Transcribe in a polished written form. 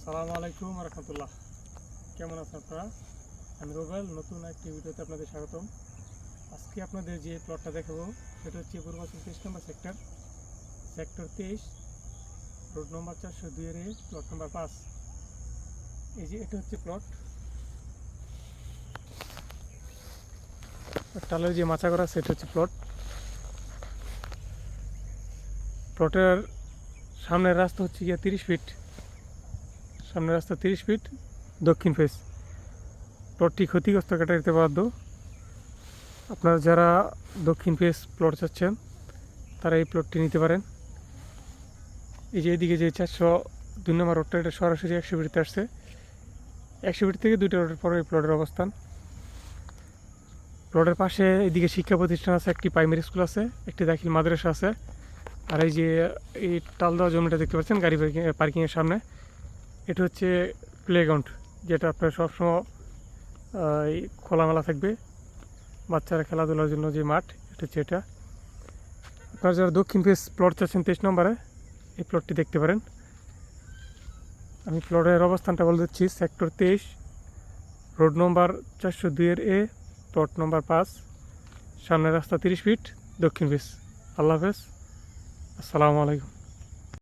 আসসালামু আলাইকুম রহমতুল্লাহ। কেমন আছেন আপনারা? আমি রুবেল, নতুন একটি ভিডিওতে আপনাদের স্বাগতম। আজকে আপনাদের যে প্লটটা দেখাবো সেটা হচ্ছে পূর্বাচল 23 নম্বর সেক্টর 23, রোড নম্বর 402 এর প্লট নম্বর 5। এই যে এটা হচ্ছে টালের যে মাচা করা সেটা হচ্ছে প্লটের সামনের রাস্তা হচ্ছে গিয়ে 30 ফিট, সামনের রাস্তা 30 ফিট, দক্ষিণ ফেস। প্লটটি ক্ষতিগ্রস্ত ক্যাটাগরিতে বাধ্য। আপনারা যারা দক্ষিণ ফেস প্লট চাচ্ছেন তারা এই প্লটটি নিতে পারেন। এই যে এদিকে যে 402 নম্বর রোডটা, এটা সরাসরি 100 ফিটতে আসছে। 100 ফিট থেকে 2টা রোডের পরে এই প্লটের অবস্থান। প্লটের পাশে এদিকে শিক্ষা প্রতিষ্ঠান আছে, একটি প্রাইমারি স্কুল আছে, একটি দাখিল মাদ্রাসা আছে। আর এই যে এই টাল দেওয়া জমিটা দেখতে পাচ্ছেন গাড়ি পার্কিংয়ের সামনে, এটা হচ্ছে প্লেগ্রাউন্ড, যেটা আপনার সবসময় খোলামেলা থাকবে, বাচ্চারা খেলাধুলার জন্য যে মাঠ, এটা হচ্ছে এটা। আপনারা যারা দক্ষিণ ফেস প্লট চাচ্ছেন 23 নম্বরে, এই প্লটটি দেখতে পারেন। আমি প্লটের অবস্থানটা বলে দিচ্ছি। সেক্টর 23, রোড নম্বর 402 এর এ, প্লট নম্বর 5, সামনের রাস্তা 30 ফিট, দক্ষিণ ফেস। আল্লাহ হাফেজ, আসসালামু আলাইকুম।